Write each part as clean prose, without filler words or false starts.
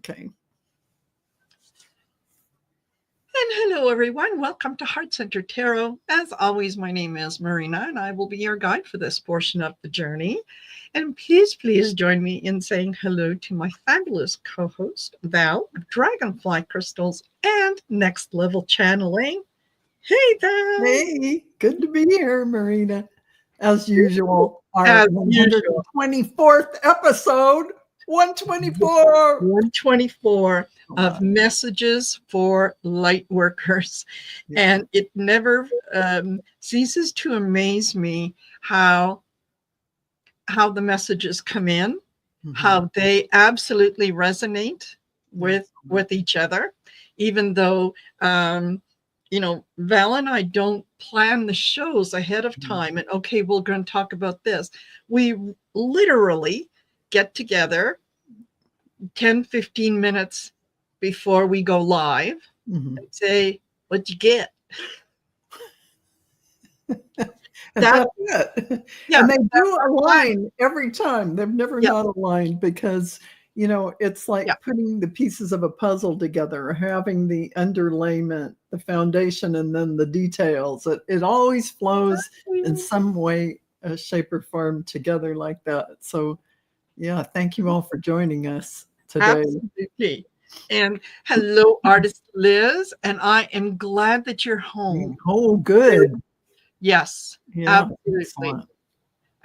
Okay. And hello, everyone. Welcome to Heart Center Tarot. As always, my name is Marina, and I will be your guide for this portion of the journey. And please join me in saying hello to my fabulous co-host, Val, of Dragonfly Crystals and Next Level Channeling. Hey, Val. Hey, good to be here, Marina. As usual, our As 124th episode. 124. 124 of Messages for Lightworkers. Yeah. And it never ceases to amaze me how the messages come in, how they absolutely resonate with each other, even though Val and I don't plan the shows ahead of time and okay, we're going to talk about this. We literally get together 10-15 minutes before we go live and say, what'd you get? That's it. Yeah, and they do align every time. They've never not aligned because, it's like putting the pieces of a puzzle together, having the underlayment, the foundation, and then the details. It always flows in some way, shape, or form together like that. So, yeah, thank you all for joining us today. Absolutely. And hello, artist Liz. And I am glad that you're home. Oh, good. Yes, yeah, absolutely. Excellent.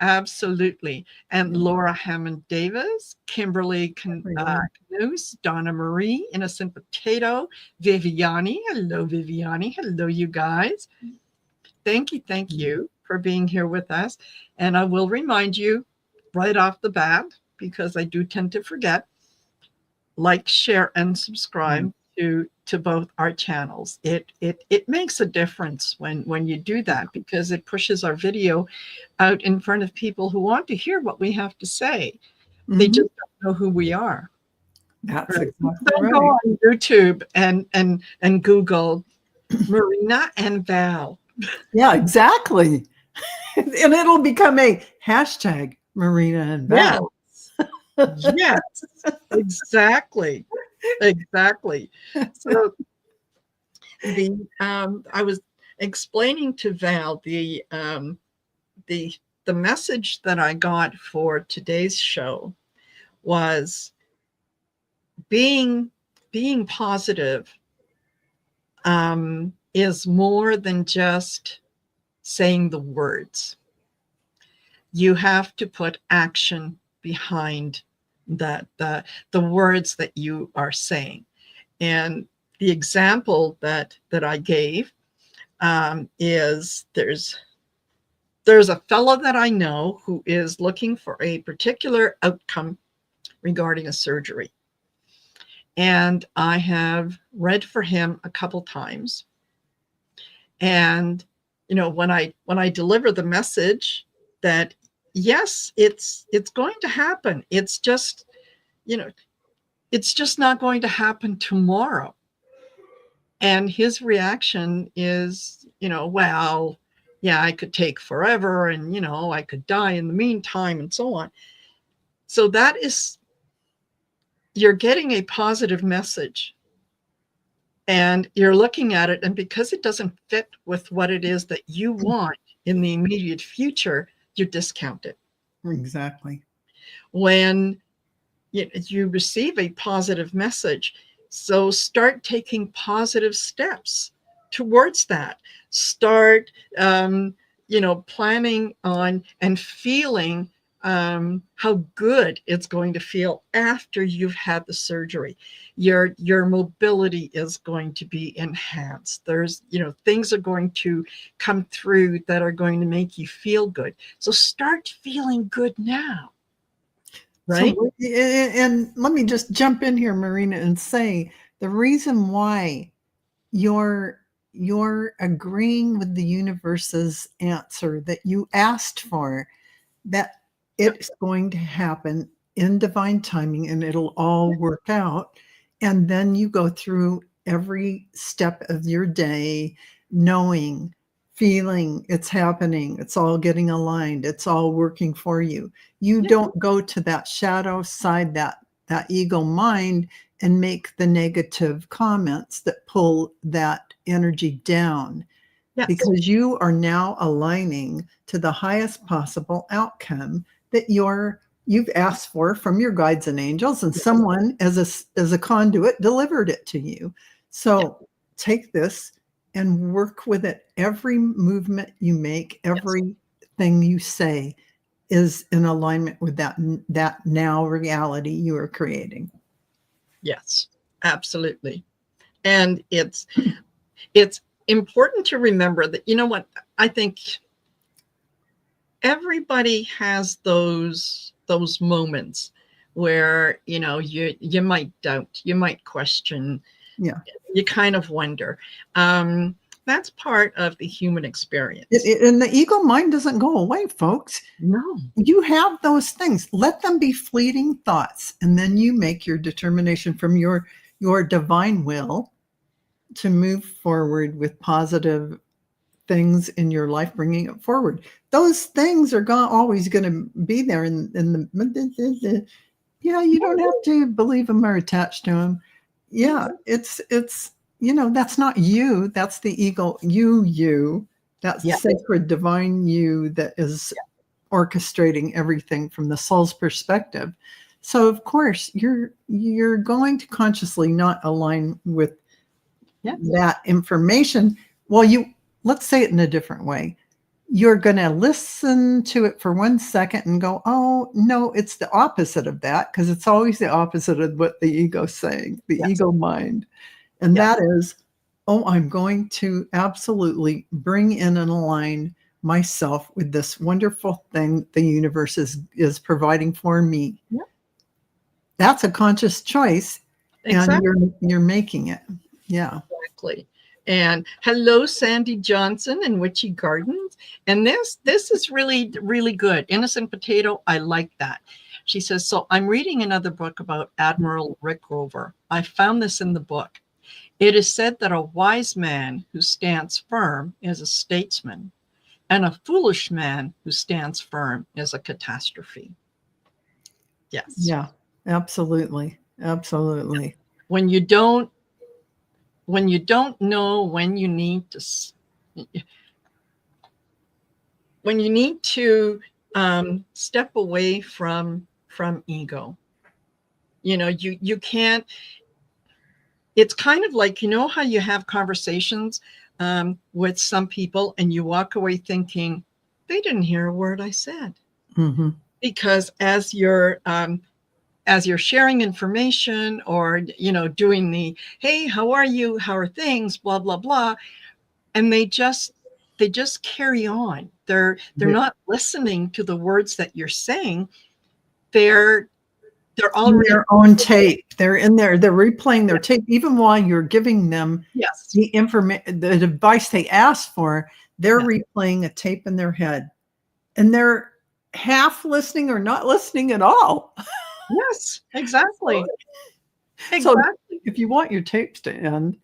Absolutely. And Laura Hammond Davis, Kimberly Canoes, Donna Marie, Innocent Potato, Viviani. Hello, Viviani. Hello, you guys. Thank you for being here with us. And I will remind you right off the bat, because I do tend to forget, like, share, and subscribe to both our channels. It makes a difference when you do that, because it pushes our video out in front of people who want to hear what we have to say. They just don't know who we are. That's exactly right. Go on YouTube and Google Marina and Val. Yeah, exactly. And it'll become a hashtag Marina and Val. Yes, exactly. So I was explaining to Val the message that I got for today's show was being positive is more than just saying the words. You have to put action behind the words that you are saying. And the example that I gave is there's a fellow that I know who is looking for a particular outcome regarding a surgery. And I have read for him a couple times. And, when I deliver the message that, yes, it's going to happen. It's just, it's just not going to happen tomorrow. And his reaction is, well, yeah, I could take forever and, I could die in the meantime and so on. So that is, you're getting a positive message and you're looking at it, and because it doesn't fit with what it is that you want in the immediate future, you discount it. Exactly. When you receive a positive message, so start taking positive steps towards that. Start, planning on and feeling how good it's going to feel after you've had the surgery. Your mobility is going to be enhanced. There's, things are going to come through that are going to make you feel good. So start feeling good now. Right. So, and let me just jump in here, Marina, and say the reason why you're agreeing with the universe's answer that you asked for, that it's going to happen in divine timing and it'll all work out. And then you go through every step of your day knowing, feeling it's happening, it's all getting aligned, it's all working for you. You don't go to that shadow side, that that ego mind and make the negative comments that pull that energy down. Yes. Because you are now aligning to the highest possible outcome that you've asked for from your guides and angels, and someone as a conduit delivered it to you. So take this and work with it. Every movement you make, everything you say is in alignment with that now reality you are creating. Yes, absolutely. And it's important to remember that, you know what, I think everybody has those moments where, you know, you might doubt, you might question, you kind of wonder. That's part of the human experience. And the ego mind doesn't go away, folks. No. You have those things. Let them be fleeting thoughts, and then you make your determination from your divine will to move forward with positive things in your life, bringing it forward. Those things are always going to be there in the you don't have to believe them or attach to them. It's you know, that's not you, that's the ego you that's sacred divine you that is orchestrating everything from the soul's perspective. So of course you're going to consciously not align with that information. Well, let's say it in a different way. You're going to listen to it for 1 second and go, oh, no, it's the opposite of that, because it's always the opposite of what the ego's saying, the ego mind. And that is, oh, I'm going to absolutely bring in and align myself with this wonderful thing the universe is providing for me. That's a conscious choice, and you're making it. Yeah. Exactly. And hello, Sandy Johnson in Witchy Gardens. And this is really, really good. Innocent Potato, I like that. She says, so I'm reading another book about Admiral Rickover. I found this in the book. It is said that a wise man who stands firm is a statesman, and a foolish man who stands firm is a catastrophe. Yes. Yeah, absolutely. Absolutely. When you don't know when you need to step away from ego, you know, you can't. It's kind of like, you know how you have conversations with some people and you walk away thinking they didn't hear a word I said. Mm-hmm. Because as you're sharing information, or, you know, doing the, hey, how are you? How are things? Blah, blah, blah. And they just carry on. They're not listening to the words that you're saying. They're already their own tape. They're in there. They're replaying their tape, even while you're giving them the information, the advice they asked for. They're replaying a tape in their head, and they're half listening or not listening at all. Yes, exactly. So if you want your tapes to end,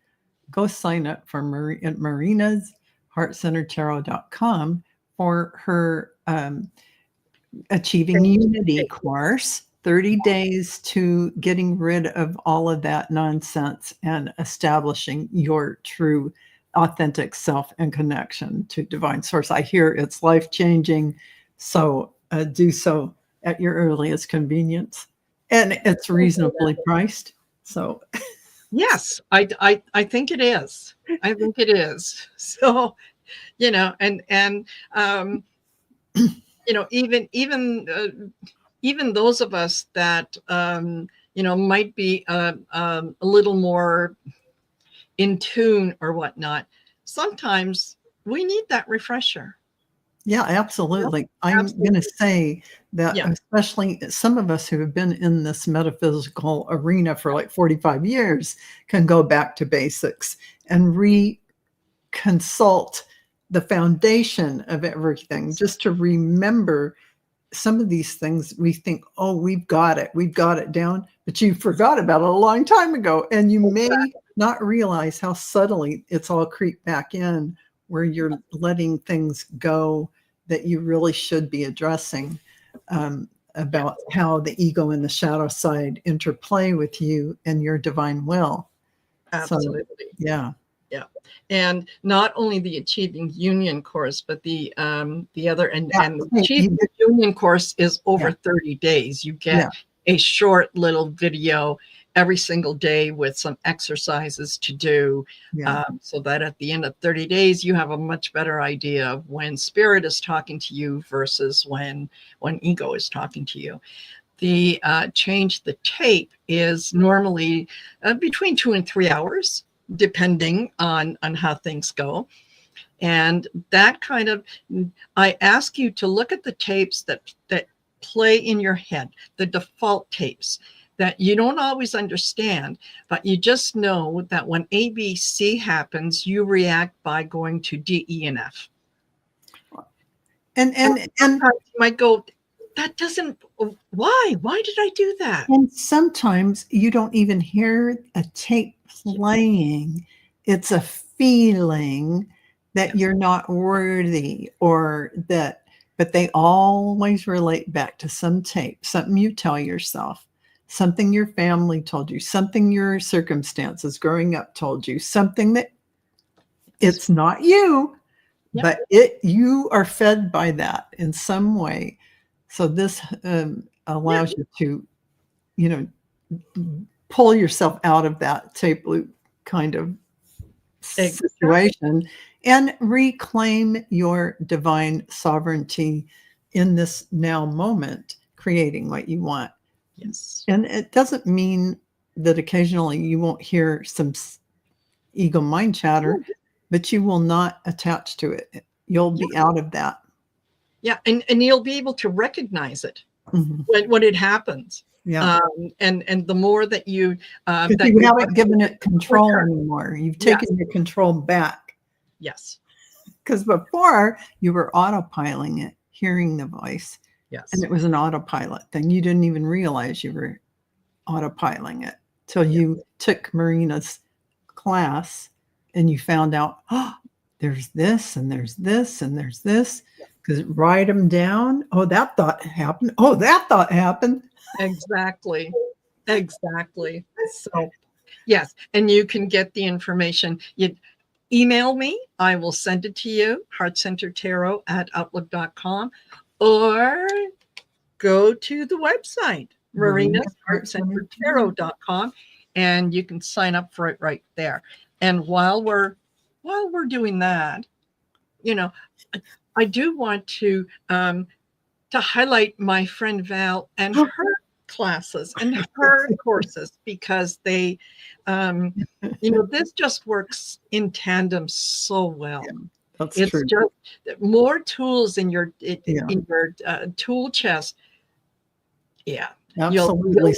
go sign up for at Marina's heartcentertarot.com for her Achieving Unity course, 30 days to getting rid of all of that nonsense and establishing your true authentic self and connection to divine source. I hear it's life-changing, so do so at your earliest convenience, and it's reasonably priced. So yes, I think it is. I think it is. So, you know, and you know, even those of us that you know, might be a little more in tune or whatnot, sometimes we need that refresher. Yeah, absolutely. I'm going to say that especially some of us who have been in this metaphysical arena for like 45 years can go back to basics and reconsult the foundation of everything, just to remember some of these things. We think, oh, we've got it down, but you forgot about it a long time ago. And you may not realize how subtly it's all creeped back in, where you're letting things go that you really should be addressing. about how the ego and the shadow side interplay with you and your divine will. Absolutely. So, yeah. Yeah. And not only the Achieving Union course, but the other, and the Achieving Union course is over 30 days. You get a short little video every single day with some exercises to do, so that at the end of 30 days, you have a much better idea of when spirit is talking to you versus when ego is talking to you. The change the tape is normally between 2 and 3 hours, depending on how things go. And that kind of, I ask you to look at the tapes that play in your head, the default tapes that you don't always understand, but you just know that when ABC happens, you react by going to D, E, and F. And you might go, that doesn't, why did I do that? And sometimes you don't even hear a tape playing. It's a feeling that you're not worthy, or that, but they always relate back to some tape, something you tell yourself, something your family told you, something your circumstances growing up told you, something that it's not you, but you are fed by that in some way. So this allows you to, pull yourself out of that tape loop kind of situation and reclaim your divine sovereignty in this now moment, creating what you want. Yes. And it doesn't mean that occasionally you won't hear some ego mind chatter, but you will not attach to it. You'll be out of that. Yeah, and you'll be able to recognize it when it happens. Yeah. And the more that you that you haven't given it control anymore. You've taken your control back. Yes. Because before you were autopiloting it, hearing the voice. Yes. And it was an autopilot thing. You didn't even realize you were autopiloting it till you took Marina's class and you found out, oh, there's this and there's this and there's this. Because write them down. Oh, that thought happened. Oh, that thought happened. Exactly. So, yes. And you can get the information. You email me. I will send it to you, heartcentertarot@outlook.com, or go to the website, marinasheartcentertarot.com, and you can sign up for it right there. And while we're doing that, I do want to highlight my friend Val and her classes and her courses, because they, this just works in tandem so well. That's it's true. Just more tools in your in your tool chest. Yeah, absolutely.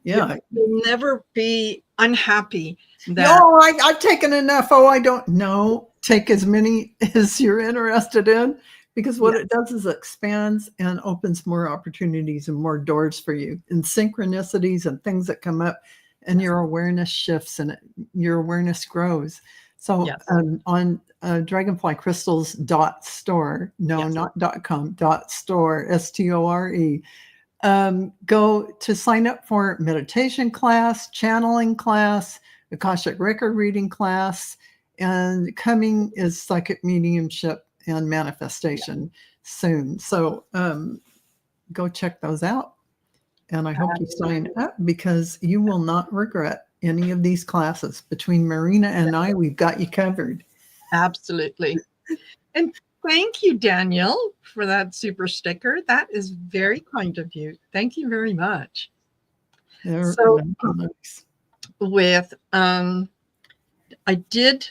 You'll never be unhappy. I've taken enough. Oh, I don't know. Take as many as you're interested in, because what it does is it expands and opens more opportunities and more doors for you, and synchronicities and things that come up, and your awareness shifts and your awareness grows. So on dragonflycrystals.store, not .com, .store, STORE, go to sign up for meditation class, channeling class, Akashic record reading class, and coming is psychic mediumship and manifestation soon. So go check those out. And I hope you sign up, because you will not regret any of these classes. Between Marina and I, we've got you covered. Absolutely. And thank you, Daniel, for that super sticker. That is very kind of you. Thank you very much. So with I did,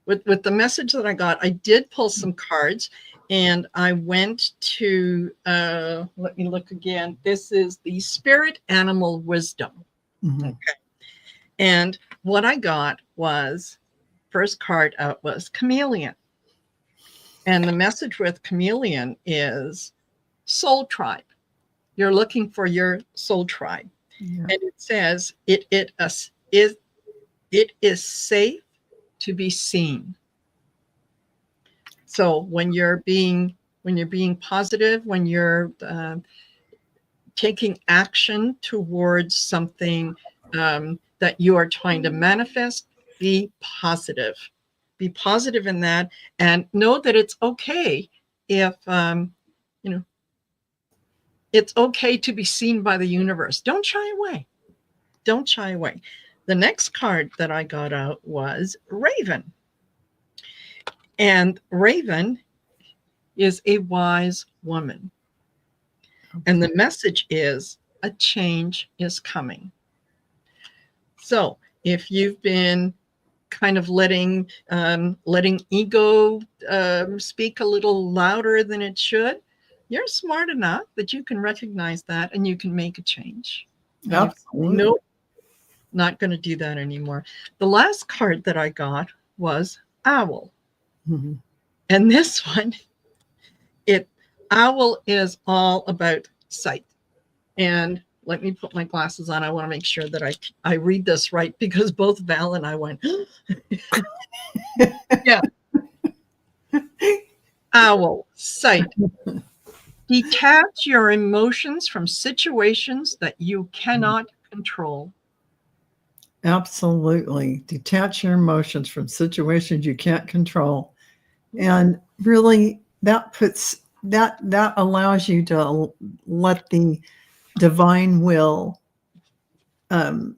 with the message that I got, I did pull some cards, and I went to let me look again. This is the Spirit Animal Wisdom. Okay. And what I got was, first card out was Chameleon. And the message with Chameleon is soul tribe. You're looking for your soul tribe. And it says it is safe to be seen. So when you're being positive, when you're taking action towards something that you are trying to manifest, be positive. Be positive in that, and know that it's okay if, it's okay to be seen by the universe. Don't shy away. Don't shy away. The next card that I got out was Raven. And Raven is a wise woman. And the message is a change is coming. So if you've been kind of letting ego speak a little louder than it should, you're smart enough that you can recognize that and you can make a change. Absolutely. Nope, not going to do that anymore. The last card that I got was Owl. Mm-hmm. And this one, Owl is all about sight. And let me put my glasses on. I want to make sure that I read this right, because both Val and I went, yeah. Owl, sight. Detach your emotions from situations that you cannot control. Absolutely. Detach your emotions from situations you can't control. And really, that allows you to let the divine will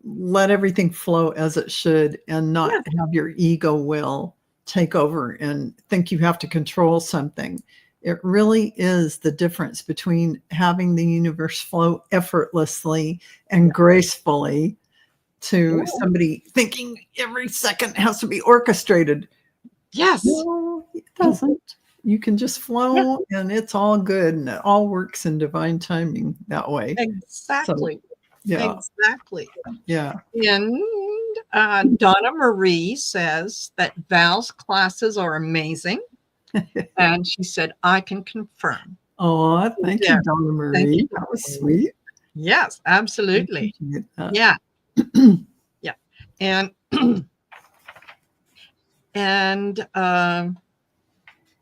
let everything flow as it should, and not have your ego will take over and think you have to control something. It really is the difference between having the universe flow effortlessly and gracefully to somebody thinking every second has to be orchestrated. Yes. No, it doesn't. You can just flow and it's all good, and it all works in divine timing that way. Exactly. So, yeah. Exactly. Yeah. And Donna Marie says that Val's classes are amazing. And she said, I can confirm. Oh, thank you, Donna Marie. Thank you. That was sweet. Yes, absolutely. Yeah. Yeah. And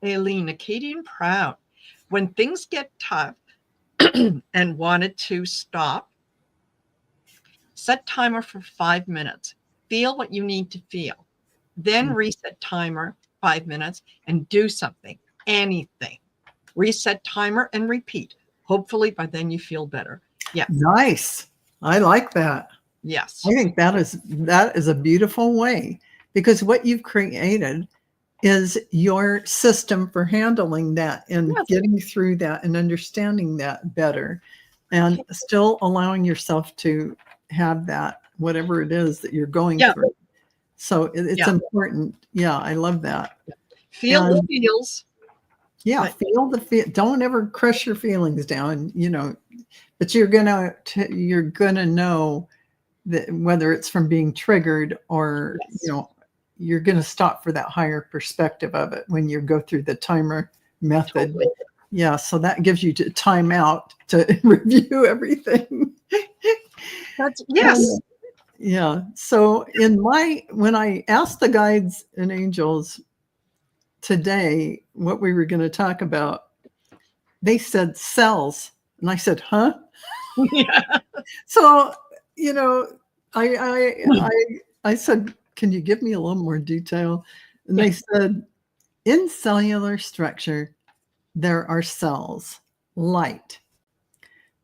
Aileen, Acadian Proud, when things get tough and wanted to stop, set timer for 5 minutes. Feel what you need to feel. Then reset timer 5 minutes and do something, anything. Reset timer and repeat. Hopefully by then you feel better. Yeah. Nice. I like that. Yes. I think that is a beautiful way, because what you've created is your system for handling that and getting through that and understanding that better, and still allowing yourself to have that, whatever it is that you're going through. So it's important. Yeah, I love that. Feel the feels. Yeah, feel the feel. Don't ever crush your feelings down, but you're gonna know that whether it's from being triggered or you're gonna stop for that higher perspective of it when you go through the timer method. Totally. Yeah, so that gives you time out to review everything. Yes. Yeah. So when I asked the guides and angels today what we were going to talk about, they said cells, and I said, huh? Yeah. So I said, can you give me a little more detail? And they said, in cellular structure there are cells, light.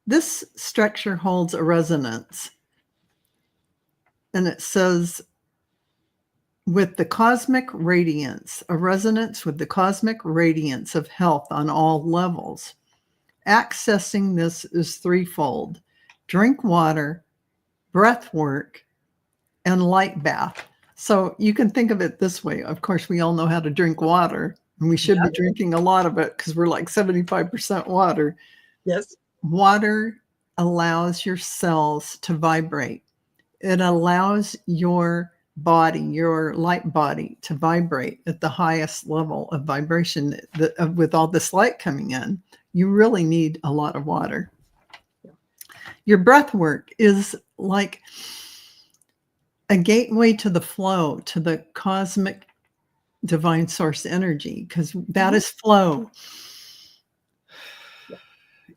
This structure holds a resonance, and it says, with the cosmic radiance, a resonance with the cosmic radiance of health on all levels. Accessing this is threefold: drink water, breath work, and light bath. So you can think of it this way. Of course, we all know how to drink water, and we should be drinking a lot of it because we're like 75% water. Yes. Water allows your cells to vibrate. It allows your body, your light body, to vibrate at the highest level of vibration. With all this light coming in, you really need a lot of water. Your breath work is like a gateway to the flow, to the cosmic divine source energy, because that is flow.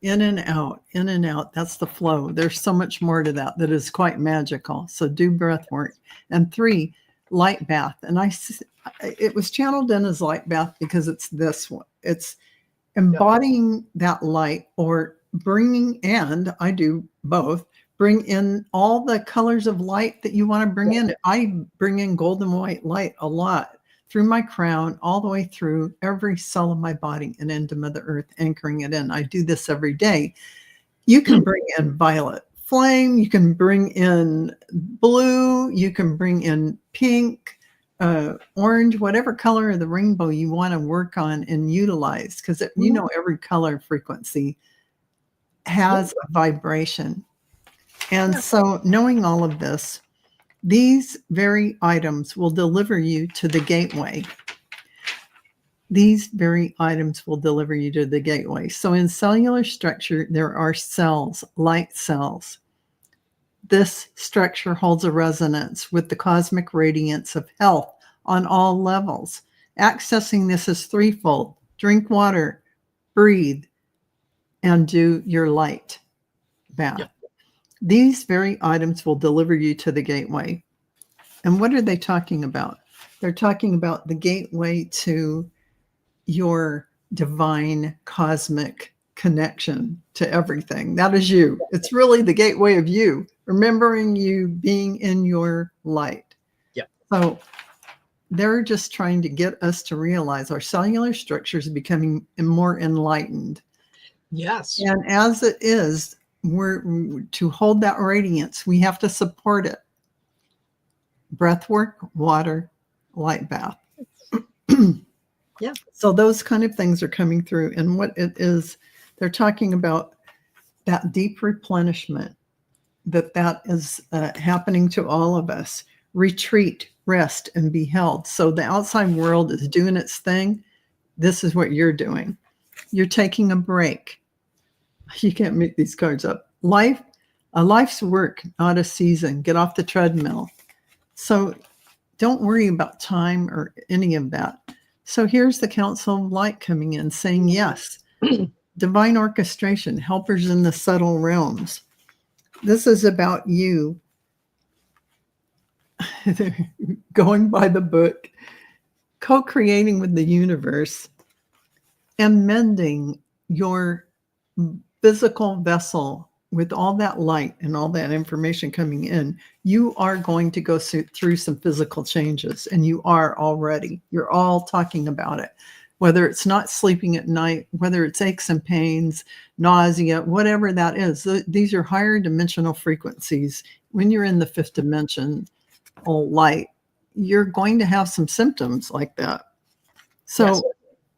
in and out, in and out. That's the flow. There's so much more to that that is quite magical. So do breath work. And 3, light bath. And it was channeled in as light bath because it's this one. It's embodying that light, or bringing, and I do both, bring in all the colors of light that you want to bring in. I bring in golden white light a lot through my crown, all the way through every cell of my body and into Mother Earth, anchoring it in. I do this every day. You can bring in violet flame, you can bring in blue, you can bring in pink, orange, whatever color of the rainbow you want to work on and utilize, because you know every color frequency has a vibration. And so knowing all of this, these very items will deliver you to the gateway. These very items will deliver you to the gateway. So in cellular structure, there are cells, light cells. This structure holds a resonance with the cosmic radiance of health on all levels. Accessing this is threefold: drink water, breathe, and do your light bath. Yep. These very items will deliver you to the gateway. And what are they talking about? They're talking about the gateway to your divine cosmic connection to everything. That is you. It's really the gateway of you, remembering you being in your light. Yeah. So they're just trying to get us to realize our cellular structure is becoming more enlightened. Yes. And as it is, to hold that radiance, we have to support it. Breath work, water, light bath. Yeah. So those kind of things are coming through. And what it is, they're talking about that deep replenishment that is happening to all of us. Retreat, rest, and be held. So the outside world is doing its thing. This is what you're doing. You're taking a break. You can't make these cards up. A life's work, not a season. Get off the treadmill. So don't worry about time or any of that. So here's the Council of Light coming in saying, yes, divine orchestration, helpers in the subtle realms. This is about you going by the book, co-creating with the universe, and mending your physical vessel with all that light and all that information coming in. You are going to go through some physical changes, and you are already. You're all talking about it, whether it's not sleeping at night, whether it's aches and pains, nausea, whatever that is. These are higher dimensional frequencies. When you're in the 5th dimension light, you're going to have some symptoms like that. So yes.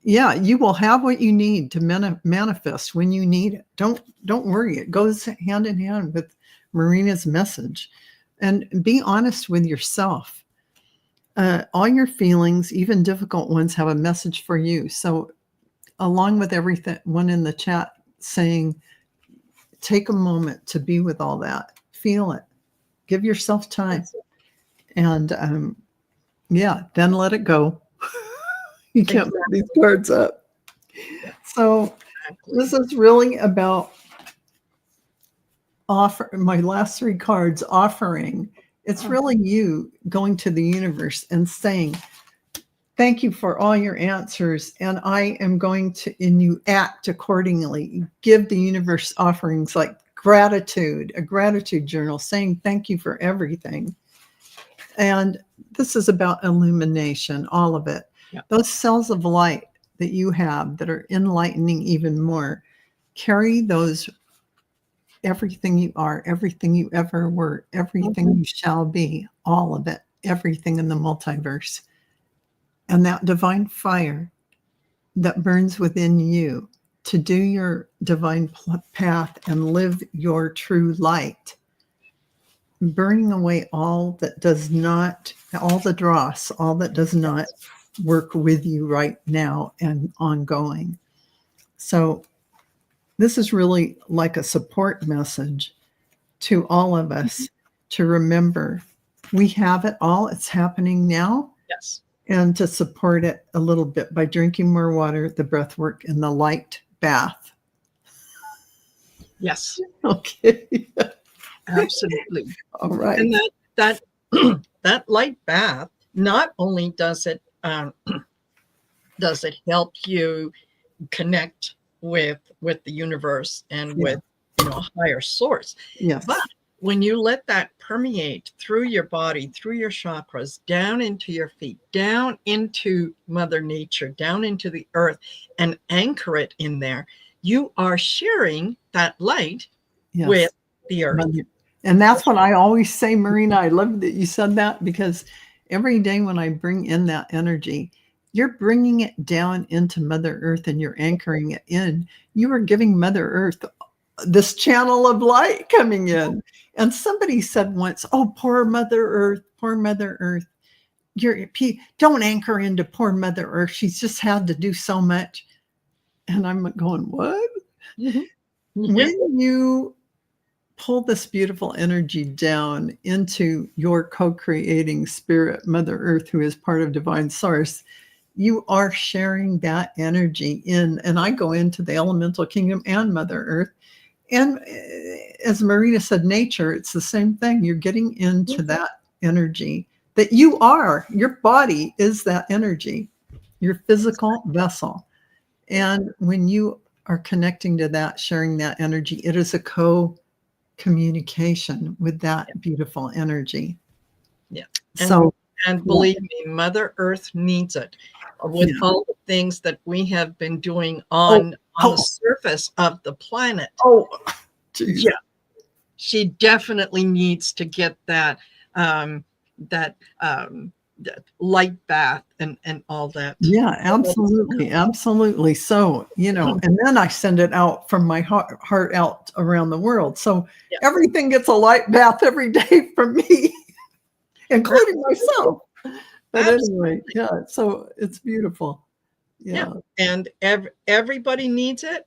Yeah, you will have what you need to manifest when you need it. Don't worry. It goes hand in hand with Marina's message. And be honest with yourself. All your feelings, even difficult ones, have a message for you. So along with everyone in the chat saying, take a moment to be with all that. Feel it. Give yourself time. And then let it go. You can't put these cards up. So this is really about my last 3 cards, offering. It's really you going to the universe and saying, thank you for all your answers. And I am going to, and you act accordingly. Give the universe offerings like gratitude, a gratitude journal saying thank you for everything. And this is about illumination, all of it. Yep. Those cells of light that you have that are enlightening even more, carry those, everything you are, everything you ever were, everything you shall be, all of it, everything in the multiverse. And that divine fire that burns within you to do your divine path and live your true light, burning away all that does not, all the dross, all that does not work with you right now and ongoing. So this is really like a support message to all of us to remember we have it all. It's happening now. Yes. And to support it a little bit by drinking more water, the breath work, and the light bath. Yes. Okay. Absolutely. All right. And that that light bath, not only does it help you connect with the universe and Yeah. with a higher source, Yes. but when you let that permeate through your body, through your chakras, down into your feet, down into Mother Nature, down into the earth, and anchor it in there, you are sharing that light Yes. with the earth. And that's what I always say, Marina. I love that you said that, because every day when I bring in that energy, you're bringing it down into Mother Earth and you're anchoring it in. You are giving Mother Earth this channel of light coming in. And somebody said once, "Oh, poor Mother Earth, poor Mother Earth. Don't anchor into poor Mother Earth. She's just had to do so much." And I'm going, what? Mhm. Yeah. When you pull this beautiful energy down into your co-creating spirit, Mother Earth, who is part of Divine Source, you are sharing that energy in. And I go into the elemental kingdom and Mother Earth. And as Marina said, nature, it's the same thing. You're getting into that energy that you are. Your body is that energy, your physical vessel. And when you are connecting to that, sharing that energy, it is a communication with that beautiful energy. Yeah. And believe me, Mother Earth needs it. With all the things that we have been doing on the surface of the planet. Oh, geez. Yeah. She definitely needs to get that that light bath and all that. Yeah, absolutely. Absolutely. So, and then I send it out from my heart out around the world. So everything gets a light bath every day from me, including myself. But anyway, yeah, so it's beautiful. Yeah. And everybody needs it.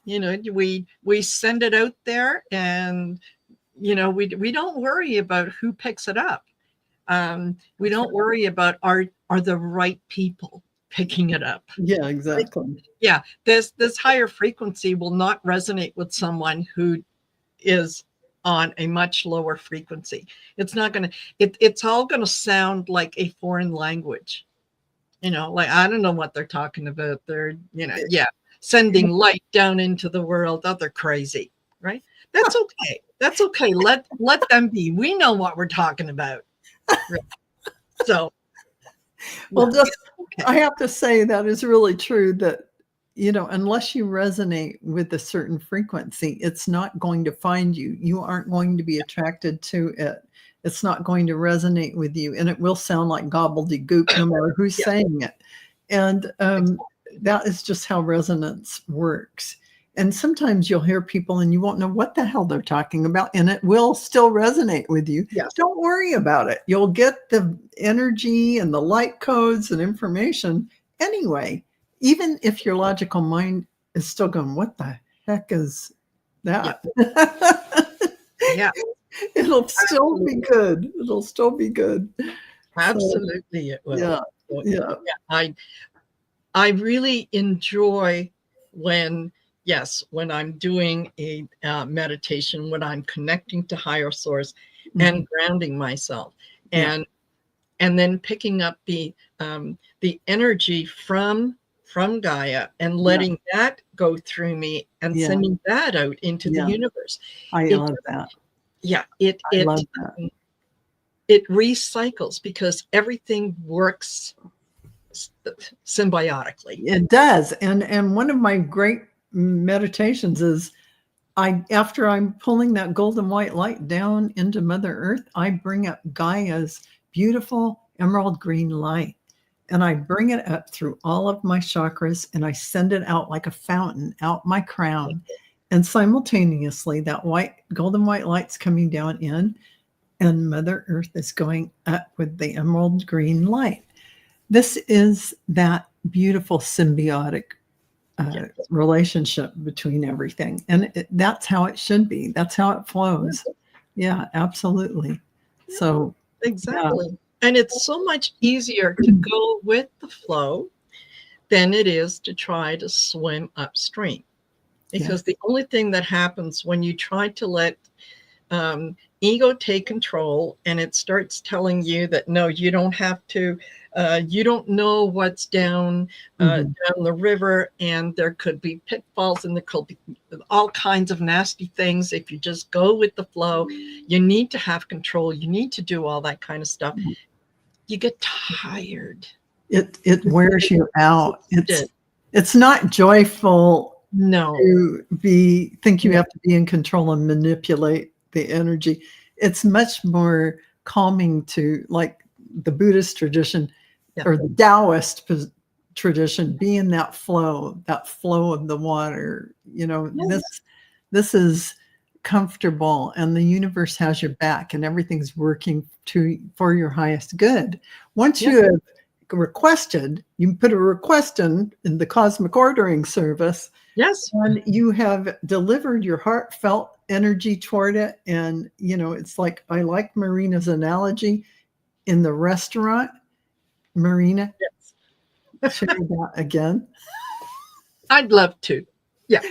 We send it out there, and we don't worry about who picks it up. We don't worry about are the right people picking it up. Yeah, exactly. Yeah, this higher frequency will not resonate with someone who is on a much lower frequency. It's not going to, it's all going to sound like a foreign language. Like, I don't know what they're talking about. They're, sending light down into the world. Oh, they're crazy, right? That's okay. That's okay. Let them be. We know what we're talking about. Right? So, well, I have to say that is really true, that, unless you resonate with a certain frequency, it's not going to find you. You aren't going to be attracted to it. It's not going to resonate with you. And it will sound like gobbledygook no matter who's saying it. And that is just how resonance works. And sometimes you'll hear people and you won't know what the hell they're talking about, and it will still resonate with you. Yes. Don't worry about it. You'll get the energy and the light codes and information anyway, even if your logical mind is still going, what the heck is that? Yeah. It'll still be good. It'll still be good. Absolutely, it will. Yeah. So, Yeah. I really enjoy when I'm doing a meditation, when I'm connecting to higher source and grounding myself, and then picking up the energy from Gaia and letting that go through me and sending that out into the universe. I love that. Yeah, I love that. It recycles because everything works symbiotically. It does. And one of my great meditations is after I'm pulling that golden white light down into Mother Earth, I bring up Gaia's beautiful emerald green light. And I bring it up through all of my chakras, and I send it out like a fountain out my crown. And simultaneously, that golden white light's coming down in, and Mother Earth is going up with the emerald green light. This is that beautiful symbiotic relationship between everything. And that's how it should be. That's how it flows. Yeah, absolutely. So exactly. And it's so much easier to go with the flow than it is to try to swim upstream. because the only thing that happens when you try to let ego take control, and it starts telling you that no, you don't have to, you don't know what's down down the river, and there could be pitfalls, and there could be all kinds of nasty things if you just go with the flow. You need to have control. You need to do all that kind of stuff. You get tired. It wears you out. It's not joyful No. to think you have to be in control and manipulate the energy. It's much more calming to, like the Buddhist tradition or the Taoist tradition, be in that flow of the water. This is comfortable, and the universe has your back, and everything's working for your highest good. Once you have requested, you put a request in the cosmic ordering service. Yes. And you have delivered your heartfelt energy toward it. And, it's like, I like Marina's analogy in the restaurant. Marina, share that again. I'd love to. Yeah.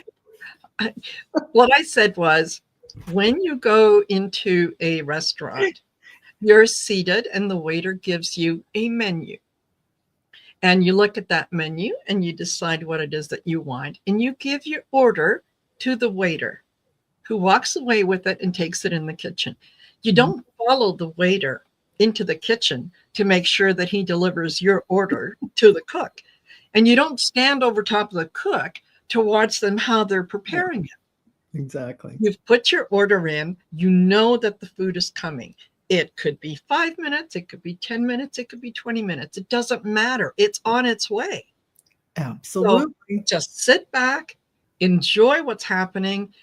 What I said was, when you go into a restaurant, you're seated and the waiter gives you a menu. And you look at that menu and you decide what it is that you want. And you give your order to the waiter, who walks away with it and takes it in the kitchen. You don't follow the waiter into the kitchen to make sure that he delivers your order to the cook. And you don't stand over top of the cook to watch them how they're preparing it. Exactly. You've put your order in. You know that the food is coming. It could be 5 minutes. It could be 10 minutes. It could be 20 minutes. It doesn't matter. It's on its way. Absolutely. So just sit back, enjoy what's happening,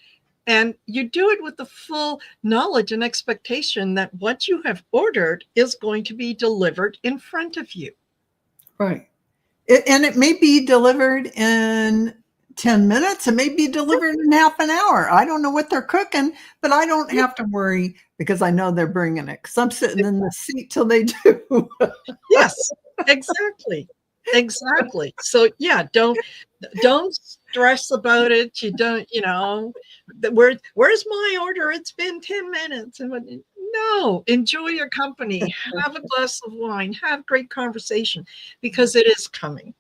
and you do it with the full knowledge and expectation that what you have ordered is going to be delivered in front of you. Right. And it may be delivered in 10 minutes. It may be delivered in half an hour. I don't know what they're cooking, but I don't have to worry because I know they're bringing it, because I'm sitting in the seat till they do. Yes, exactly. Exactly. So yeah, don't stress about it. You don't, where's my order? It's been 10 minutes. And no, enjoy your company. Have a glass of wine. Have great conversation, because it is coming.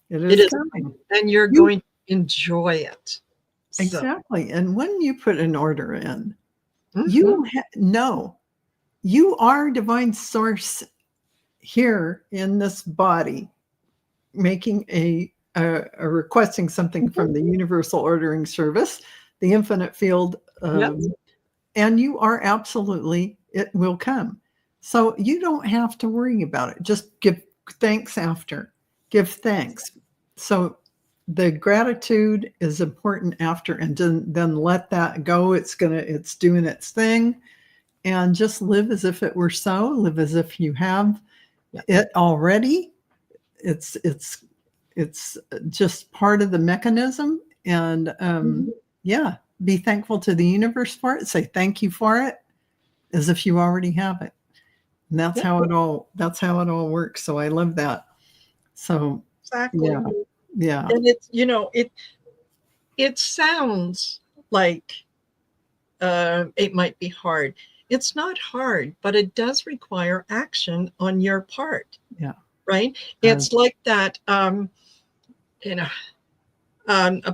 It is coming. And you're going to enjoy it. Exactly. And when you put an order in, you know you are divine source here in this body, making a requesting something from the universal ordering service, the infinite field, and you are absolutely, it will come. So you don't have to worry about it. Just give thanks after. Give thanks. So the gratitude is important after, and then let that go. It's doing its thing, and just live as if it were so. Live as if you have it already. It's just part of the mechanism, and be thankful to the universe for it. Say thank you for it, as if you already have it. And that's how it all works. So I love that. So exactly. Yeah. And it's, it sounds like it might be hard. It's not hard, but it does require action on your part. Yeah. Right. It's like that, a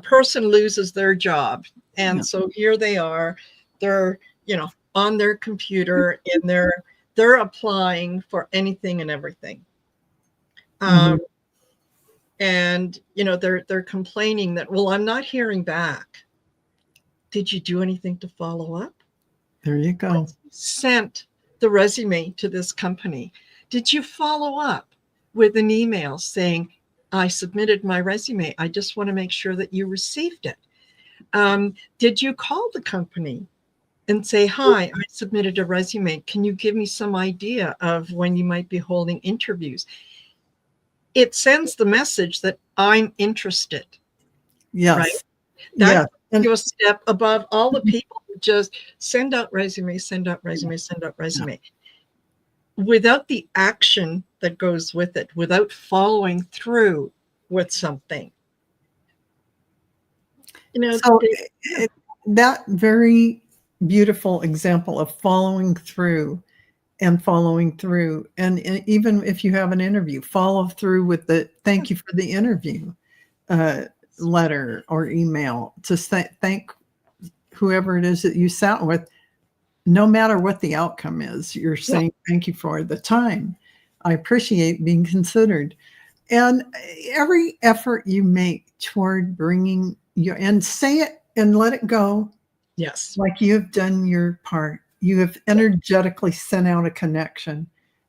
person loses their job. And so here they are, they're, on their computer, and they're applying for anything and everything. And, they're complaining that, well, I'm not hearing back. Did you do anything to follow up? There you go. Sent the resume to this company. Did you follow up with an email saying, I submitted my resume. I just want to make sure that you received it. Did you call the company and say, hi, I submitted a resume. Can you give me some idea of when you might be holding interviews? It sends the message that I'm interested. Yes. Right? That's a step above all the people who just send out resume, send out resume, send out resume. Without the action that goes with it, without following through with something. So they- that very beautiful example of following through and following through. And even if you have an interview, follow through with the thank you for the interview letter or email to thank whoever it is that you sat with, no matter what the outcome is. You're saying thank you for the time. I appreciate being considered. And every effort you make toward bringing you, and say it and let it go, yes. like you have done your part. You have energetically sent out a connection,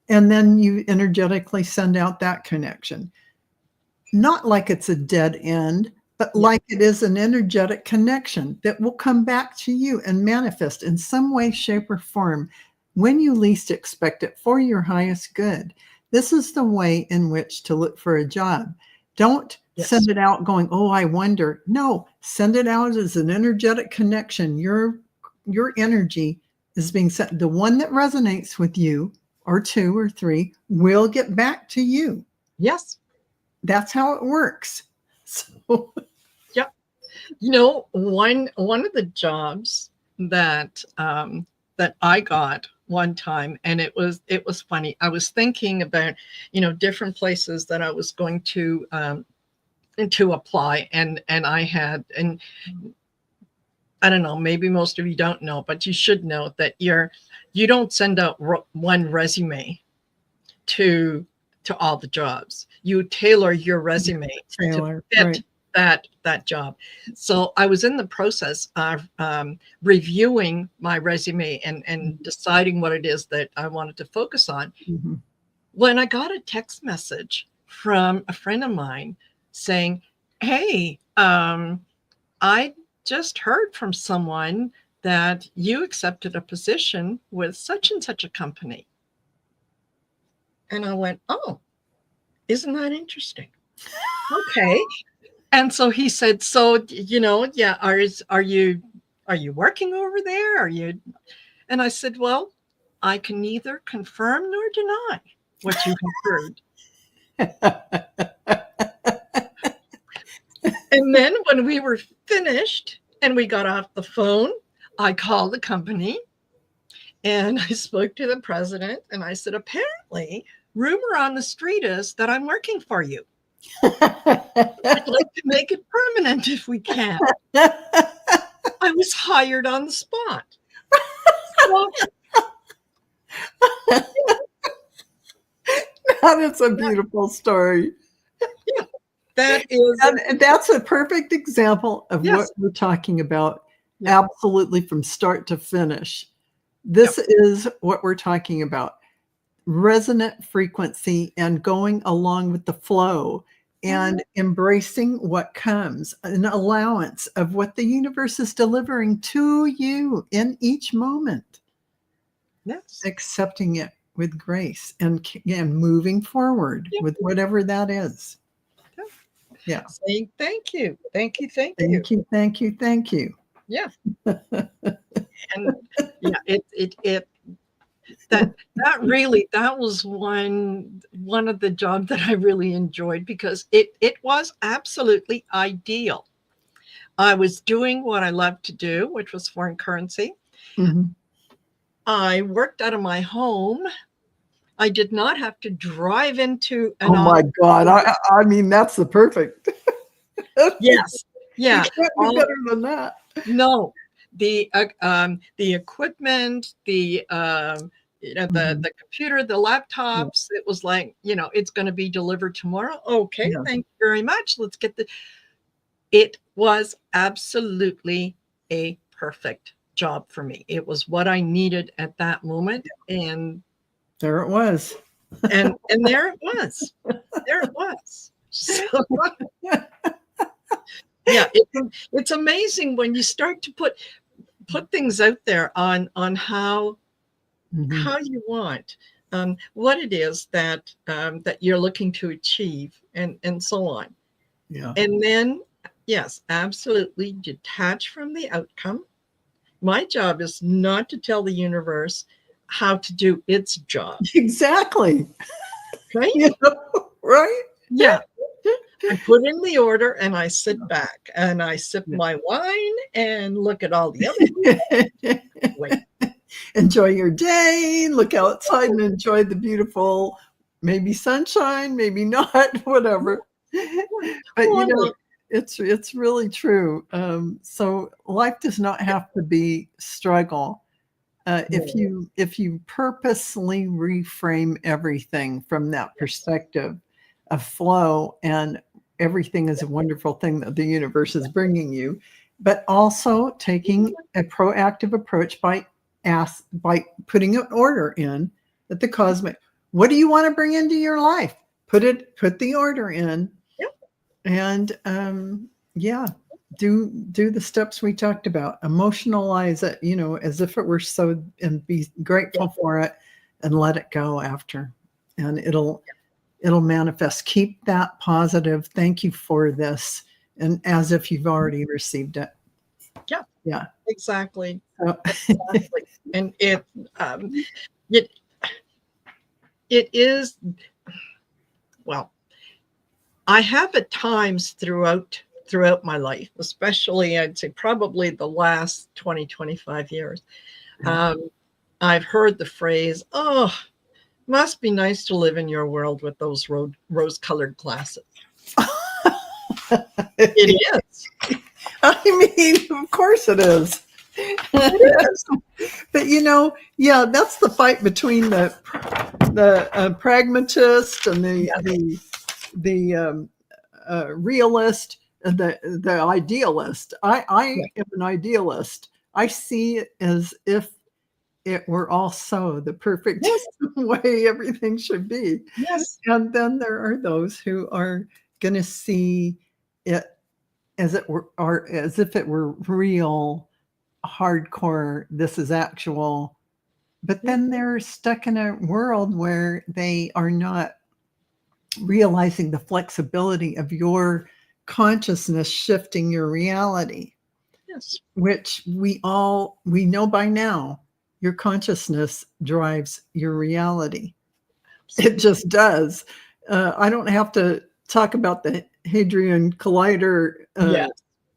and then you energetically send out that connection. Not like it's a dead end, but like it is an energetic connection that will come back to you and manifest in some way, shape, or form when you least expect it for your highest good. This is the way in which to look for a job. Don't send it out going, oh, I wonder. No, send it out as an energetic connection. Your energy is being sent. The one that resonates with you, or two or three, will get back to you. Yes. That's how it works. So Yeah. One of the jobs that that I got one time, and it was funny. I was thinking about different places that I was going to apply, and I had, and I don't know, maybe most of you don't know, but you should know that you don't send out one resume to all the jobs. You tailor your resume to fit that job. So I was in the process of reviewing my resume and deciding what it is that I wanted to focus on. Mm-hmm. When I got a text message from a friend of mine saying, hey, I just heard from someone that you accepted a position with such and such a company. And I went, oh, isn't that interesting? Okay. And so he said, so, yeah, are you working over there? Are you? And I said, well, I can neither confirm nor deny what you have heard. And then when we were finished and we got off the phone, I called the company and I spoke to the president and I said, apparently, rumor on the street is that I'm working for you. I'd like to make it permanent if we can. I was hired on the spot. So, that is a beautiful story. Yeah, that is. And that's a perfect example of what we're talking about. Absolutely, from start to finish. This is what we're talking about. Resonant frequency and going along with the flow and embracing what comes, an allowance of what the universe is delivering to you in each moment. Yes. Accepting it with grace and moving forward with whatever that is. Yeah. Saying thank you. Thank you. Thank you. Thank you. Thank you. Thank you. Yeah. And yeah, that was one of the jobs that I really enjoyed because it was absolutely ideal. I was doing what I loved to do, which was foreign currency. Mm-hmm. I worked out of my home. I did not have to drive into an Oh my God. I mean, that's the perfect. Yes. Yeah. You can't do better than that. No. The equipment, the computer, the laptops, it was like, it's going to be delivered tomorrow. Okay, thank you very much. Let's get it was absolutely a perfect job for me. It was what I needed at that moment. And there it was. And there it was. There it was. So, yeah, it's amazing when you start to put things out there on how you want, what it is that you're looking to achieve, and so on. Yeah. And then, yes, absolutely detach from the outcome. My job is not to tell the universe how to do its job. Exactly. Right? Right? Yeah. I put in the order and I sit back and I sip my wine and look at all the other people. Wait. Enjoy your day, look outside and enjoy the beautiful, maybe sunshine, maybe not, whatever. But you know, it's really true. So life does not have to be struggle. If you purposely reframe everything from that perspective of flow, and everything is a wonderful thing that the universe is bringing you, but also taking a proactive approach by putting an order in that the cosmic, what do you want to bring into your life? Put the order in, and do the steps we talked about. Emotionalize it, you know, as if it were so, and be grateful for it, and let it go after, and it'll manifest. Keep that positive. Thank you for this, and as if you've already received it. Yeah, Exactly. so, Exactly. And it is, well, I have at times throughout my life, especially I'd say probably the last 20-25 years, I've heard the phrase, "Oh, must be nice to live in your world with those rose-colored glasses." It is. I mean, of course it is. But you know, yeah, that's the fight between the pragmatist and the realist and the idealist. I am an idealist. I see it as if it were also the perfect way everything should be. Yes. And then there are those who are going to see it as it were, or as if it were real, hardcore. This is actual. But then they're stuck in a world where they are not realizing the flexibility of your consciousness shifting your reality. Yes. Which we know by now. Your consciousness drives your reality. It just does. I don't have to talk about the Hadron Collider,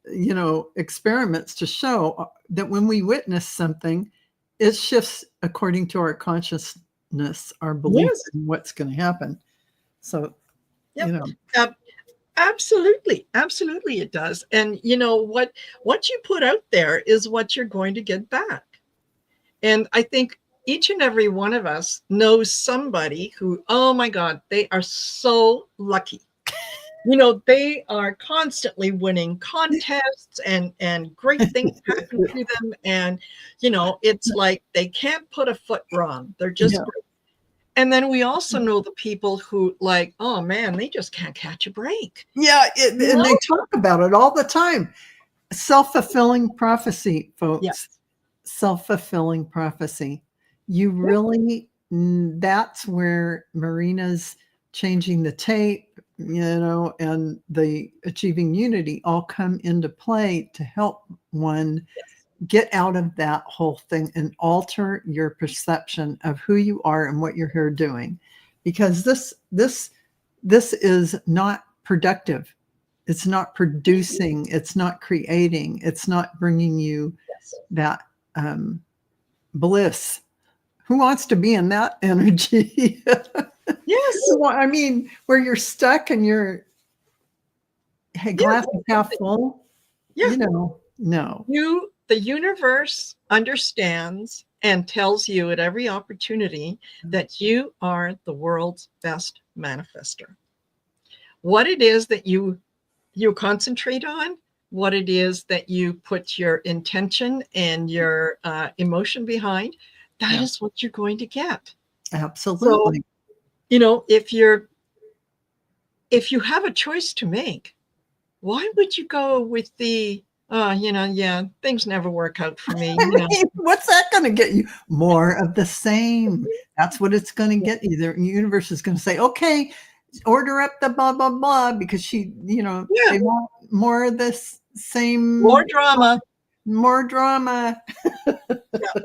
you know, experiments to show that when we witness something, it shifts according to our consciousness, our belief in what's going to happen. So, you know. Absolutely. Absolutely it does. And you know what you put out there is what you're going to get back. And I think each and every one of us knows somebody who, oh my God, they are so lucky. You know, they are constantly winning contests and great things happen to them. And, you know, it's like they can't put a foot wrong. They're just great. And then we also know the people who, like, oh man, they just can't catch a break. Yeah, and they talk about it all the time. Self-fulfilling prophecy, folks. Yes. Self-fulfilling prophecy. You really, that's where Marina's changing the tape, you know, and the achieving unity all come into play to help one get out of that whole thing and alter your perception of who you are and what you're here doing. Because this is not productive. It's not producing. It's not creating. It's not bringing you that bliss. Who wants to be in that energy? Yes. I mean, where you're stuck and you're, hey, glass is half full. You know, no. The universe understands and tells you at every opportunity that you are the world's best manifester. What it is that you concentrate on, what it is that you put your intention and your emotion behind, that is what you're going to get. Absolutely. So, you know, if you have a choice to make, why would you go with the, you know, things never work out for me. You know. What's that going to get you? More of the same. That's what it's going to get you. The universe is going to say, okay, order up the blah, blah, blah, because she, you know, they want more of this same. More drama. More drama.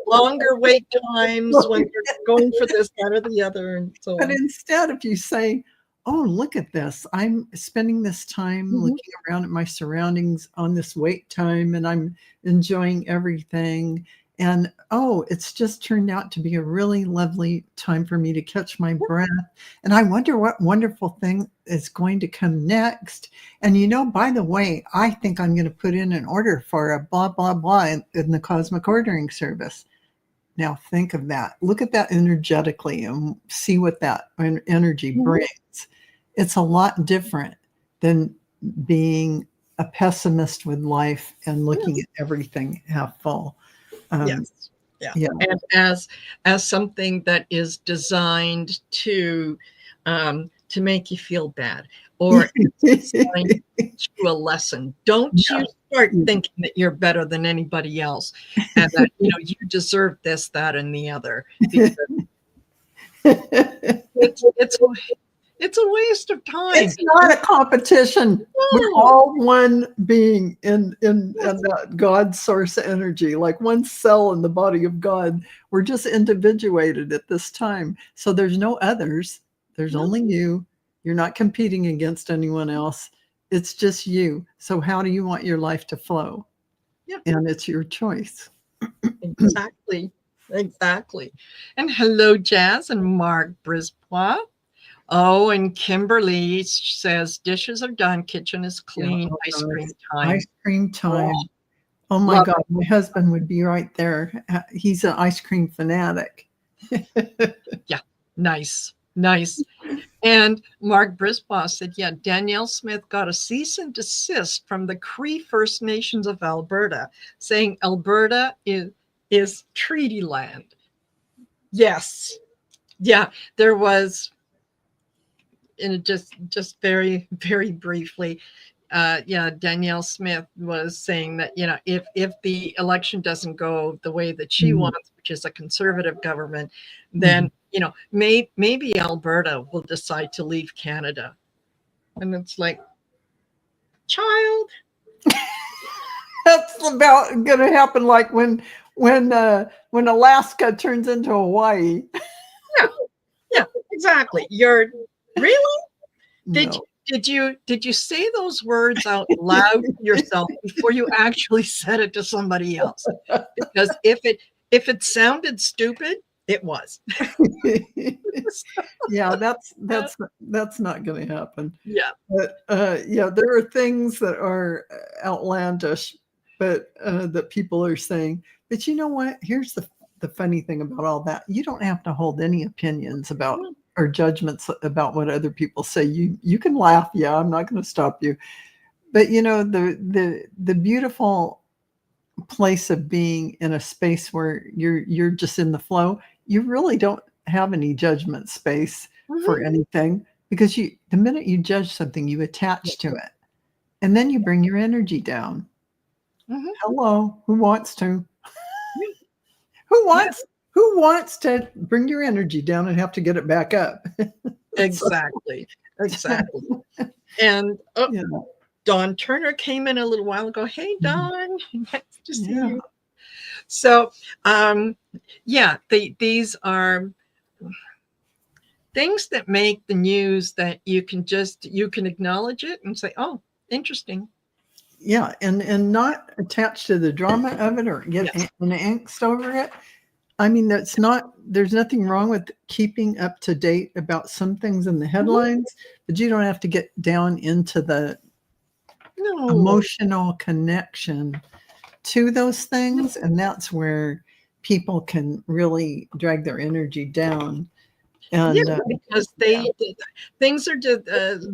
Longer wait times when you're going for this, that, or the other. And so but instead, if you say, oh, look at this. I'm spending this time Mhm. looking around at my surroundings on this wait time, and I'm enjoying everything. And oh, it's just turned out to be a really lovely time for me to catch my breath. And I wonder what wonderful thing is going to come next. And by the way, I think I'm going to put in an order for a blah, blah, blah in the cosmic ordering service. Now think of that. Look at that energetically and see what that energy Mhm. brings. It's a lot different than being a pessimist with life and looking Yes. at everything half full. Yes. Yeah. Yeah. And as something that is designed to make you feel bad, or it's designed to teach you a lesson. Don't you start thinking that you're better than anybody else and that you deserve this, that, and the other, because it's a waste of time. It's not a competition. We're No. all one being in that God source energy, like one cell in the body of God. We're just individuated at this time. So there's no others. There's No. only you. You're not competing against anyone else. It's just you. So how do you want your life to flow? Yeah. And it's your choice. Exactly. Exactly. And hello, Jazz and Mark Brisbois. Oh, and Kimberly says dishes are done, kitchen is clean, Yeah, ice cream time. Ice cream time. Oh, Oh my love God, my husband would be right there. He's an ice cream fanatic. Yeah, nice, nice. And Mark Brisbois said, yeah, Danielle Smith got a cease and desist from the Cree First Nations of Alberta, saying Alberta is treaty land. Yes. Yeah, there was, and just very, very briefly, Danielle Smith was saying that, if the election doesn't go the way that she wants, which is a conservative government, then, maybe Alberta will decide to leave Canada. And it's like, child. That's about going to happen like when Alaska turns into Hawaii. Yeah, exactly. You're really? No. Did you say those words out loud to yourself before you actually said it to somebody else? Because if it sounded stupid, it was. Yeah, that's not going to happen. Yeah. But there are things that are outlandish, but that people are saying. But you know what? Here's the funny thing about all that. You don't have to hold any opinions about or judgments about what other people say. You can laugh. Yeah, I'm not going to stop you. But the beautiful place of being in a space where you're just in the flow, you really don't have any judgment space for anything, because the minute you judge something, you attach to it, and then you bring your energy down. Hello, who wants to who wants to bring your energy down and have to get it back up? Exactly. And Dawn Turner came in a little while ago. Hey, Dawn, nice to see you. So, these are things that make the news that you can acknowledge it and say, oh, interesting. Yeah, and not attached to the drama of it or get an angst over it. I mean, there's nothing wrong with keeping up to date about some things in the headlines, but you don't have to get down into the emotional connection to those things. And that's where people can really drag their energy down. And because things are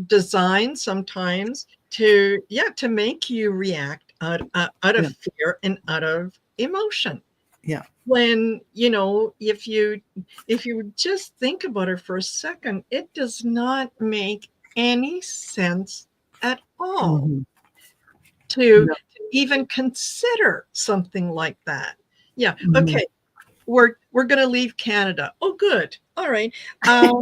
designed sometimes to make you react out of fear and out of emotion. Yeah. When if you just think about it for a second, it does not make any sense at all to even consider something like that. Yeah. Okay. We're going to leave Canada. Oh, good. All right. But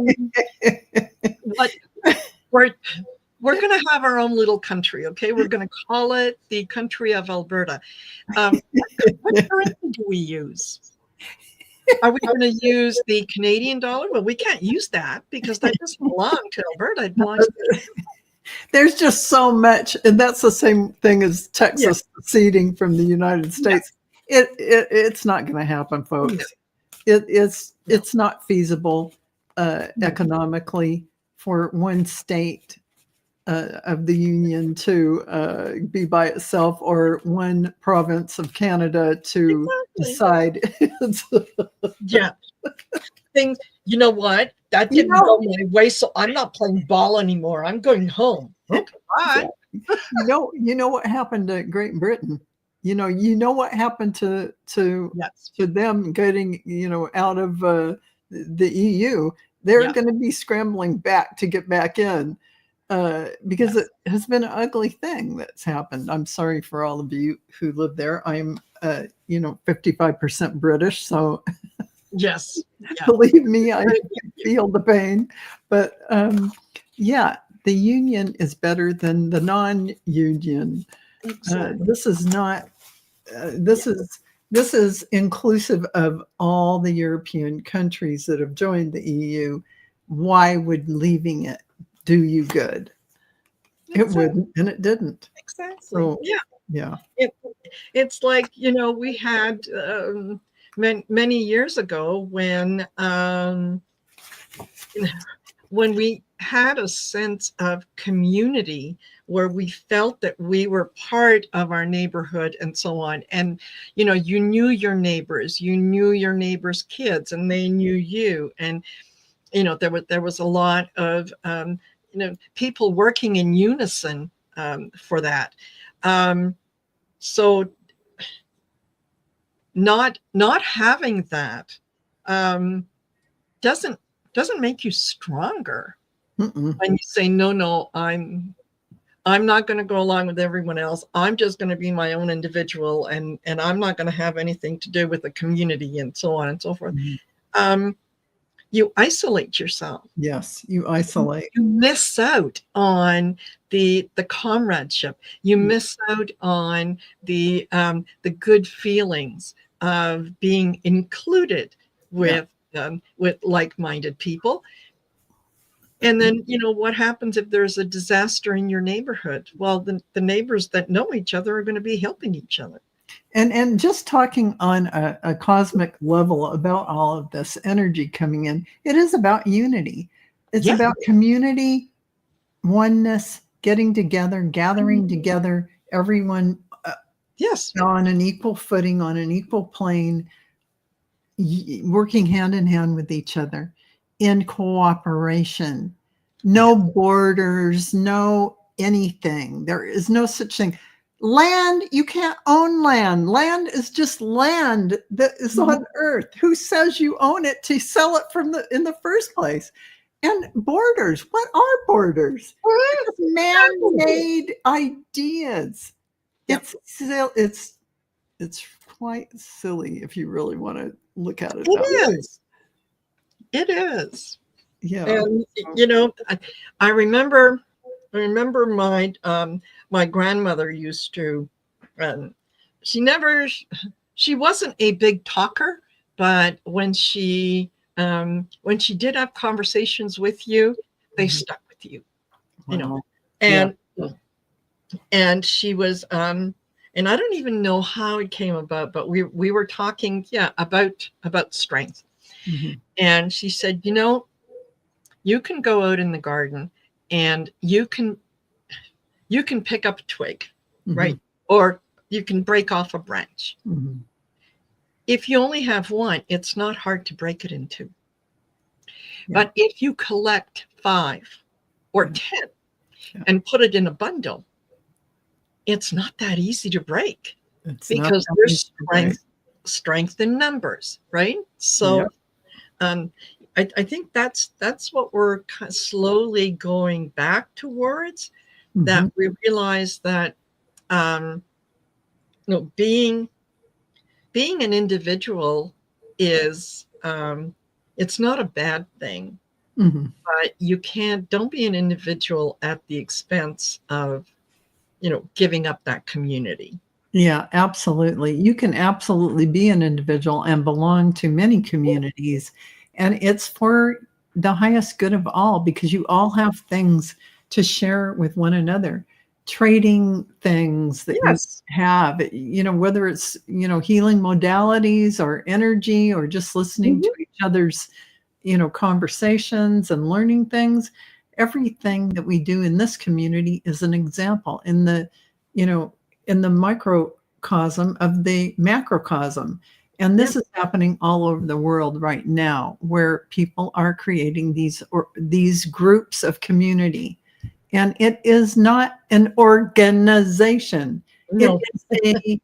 we're going to have our own little country. Okay. We're going to call it the country of Alberta. What currency do we use? Are we going to use the Canadian dollar? Well, we can't use that because that doesn't belong to Alberta. It belongs to There's just so much, and that's the same thing as Texas seceding from the United States. It's not going to happen, folks. It's not feasible economically for one state of the Union to be by itself, or one province of Canada to decide. Yeah. Things, you know what? That You didn't know- go my way, so I'm not playing ball anymore. I'm going home. Okay, bye. You know what happened to Great Britain? You know what happened to Yes. them getting out of the EU. They're Yeah. going to be scrambling back to get back in because it has been an ugly thing that's happened. I'm sorry for all of you who live there. I'm 55% British, so Yes. Yeah. believe me, I feel the pain. But yeah, the union is better than the non-union. Exactly. This is not. This is inclusive of all the European countries that have joined the EU. Why would leaving it do you good? It wouldn't, and it didn't. Exactly. So, yeah. It's like, we had many years ago when we had a sense of community where we felt that we were part of our neighborhood and so on. And, you knew your neighbors, kids, and they knew you. And, there was a lot of, people working in unison for that. So not having that doesn't make you stronger. mm-mm. When you say no, I'm not going to go along with everyone else. I'm just going to be my own individual, and I'm not going to have anything to do with the community, and so on and so forth. Mm-hmm. You isolate yourself. Yes, you isolate. You miss out on the comradeship. You miss out on the good feelings of being included with like-minded people. And then, what happens if there's a disaster in your neighborhood? Well, the neighbors that know each other are going to be helping each other. And just talking on a cosmic level about all of this energy coming in, it is about unity. It's about community, oneness, getting together, gathering together, everyone on an equal footing, on an equal plane, working hand in hand with each other in cooperation. No borders, no anything. There is no such thing. Land, you can't own land. Land is just land that is on earth. Who says you own it to sell it in the first place? And borders, what are borders? It's man-made ideas. It's quite silly if you really want to look at it. It is. Yeah. And I remember my grandmother used to, she wasn't a big talker, but when she did have conversations with you, they stuck with you. And she was and I don't even know how it came about, but we were talking about strength. And she said, you can go out in the garden and you can pick up a twig, right? Or you can break off a branch. If you only have one, it's not hard to break it in two. But if you collect 5 or 10 and put it in a bundle, it's not that easy to break because there's strength in numbers, right? So I think that's what we're slowly going back towards, that we realize that being an individual is it's not a bad thing, but don't be an individual at the expense of giving up that community. Yeah, absolutely. You can absolutely be an individual and belong to many communities. And it's for the highest good of all because you all have things to share with one another, trading things that you Yes. have, whether it's, healing modalities or energy or just listening to Mhm. each other's, conversations and learning things. Everything that we do in this community is an example you know, in the microcosm of the macrocosm. And Yeah. this is happening all over the world right now, where people are creating these groups of community. And it is not an organization. It No. is a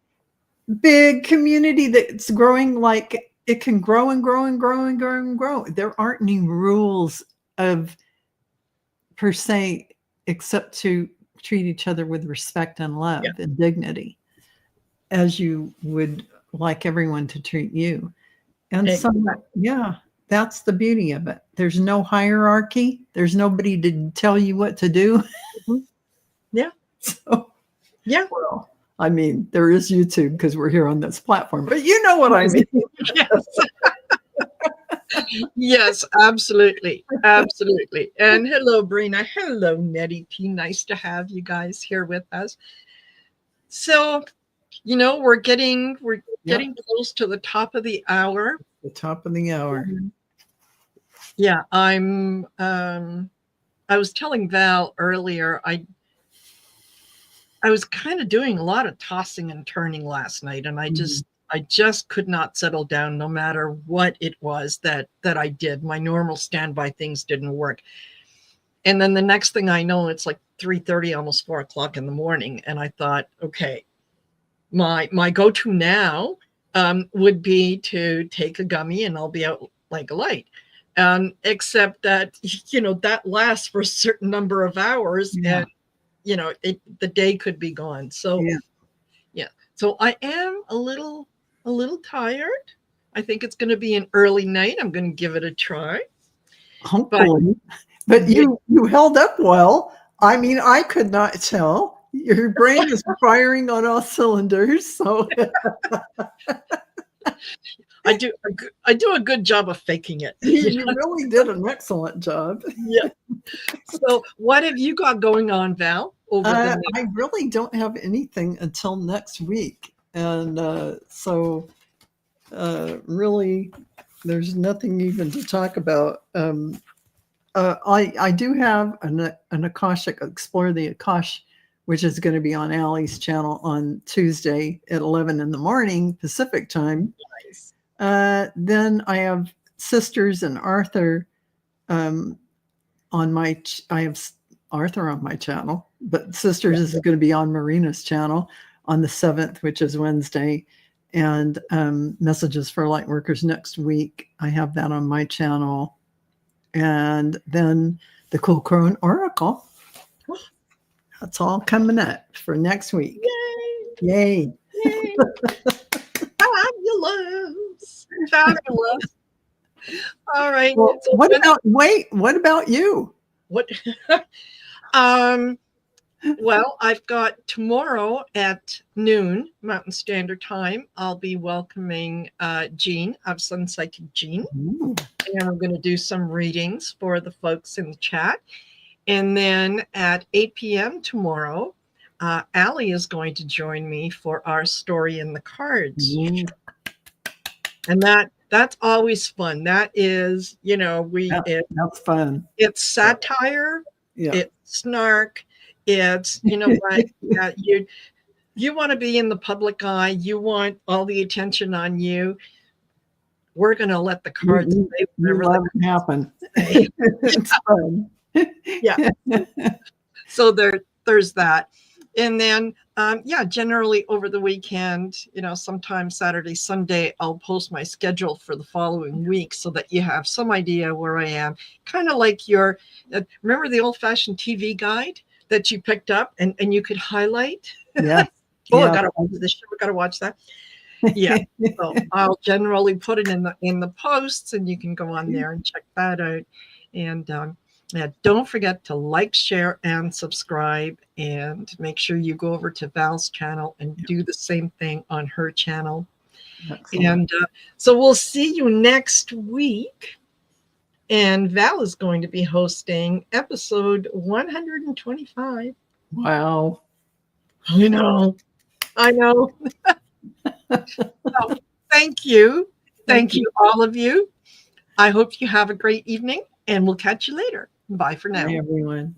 big community that's growing like it can grow and grow and grow and grow and grow. There aren't any rules of per se, except to treat each other with respect and love Yeah. and dignity as you would like everyone to treat you. And so, Exactly. yeah, that's the beauty of it. There's no hierarchy. There's nobody to tell you what to do. Mhm. Yeah. So, Yeah. well, I mean, there is YouTube because we're here on this platform, but you know what I mean. Yes. Yes, absolutely. Absolutely. And hello, Marina. Hello, Nettie P. Nice to have you guys here with us. So, we're getting Yep, close to the top of the hour. the top of the hour. Yeah, I was telling Val earlier, I was kind of doing a lot of tossing and turning last night, and Mhm. I just could not settle down no matter what it was that I did. My normal standby things didn't work. And then the next thing I know, it's like 3:30, almost 4 o'clock in the morning. And I thought, okay, my go-to now would be to take a gummy and I'll be out like a light. Except that, that lasts for a certain number of hours Yeah, and, the day could be gone. So, yeah. yeah. So I am a little tired. I think it's going to be an early night. I'm going to give it a try. But Hopefully. But yeah, you held up well. I mean, I could not tell. Your brain is firing on all cylinders. So I do a good job of faking it. you really did an excellent job. Yeah. So what have you got going on, Val, over the next? I really don't have anything until next week. And really, there's nothing even to talk about. I do have an Akashic Explore the Akash, which is going to be on Allie's channel on Tuesday at 11 in the morning Pacific time. Nice. Then I have Sisters and Arthur um, I have Arthur on my channel, but Sisters is going to be on Marina's channel on the 7th, which is Wednesday. And Messages for Lightworkers next week. I have that on my channel. And then the Cool Crone Oracle. That's all coming up for next week. Yay! Yay. Yay! Fabulous! Fabulous! All right. Well, So what about you? what? um. Well, I've got tomorrow at noon Mountain Standard Time. I'll be welcoming Jean of Sun Psychic Jean, Ooh. and we're going to do some readings for the folks in the chat. And then at 8 p.m. tomorrow, Allie is going to join me for our story in the cards. Mm. And that's always fun. That is, That's fun. it's satire, Yeah. it's snark, it's, what, you want to be in the public eye, you want all the attention on you. We're going to let the cards You say whatever let it happen. say. It's fun. Yeah. So there's that. And then, generally over the weekend, sometimes Saturday, Sunday, I'll post my schedule for the following week so that you have some idea where I am. Kind of like remember the old-fashioned TV guide that you picked up and you could highlight? Yeah. Oh, Yeah. I got to watch this show. I got to watch that. Yeah. So I'll generally put it in the posts, and you can go on there and check that out. And Yeah, don't forget to like, share, and subscribe. And make sure you go over to Val's channel and do the same thing on her channel. Excellent. And so we'll see you next week. And Val is going to be hosting episode 125. Wow. I know. I know. So, thank you. Thank you, all of you. I hope you have a great evening, and we'll catch you later. Bye for now. Bye, everyone.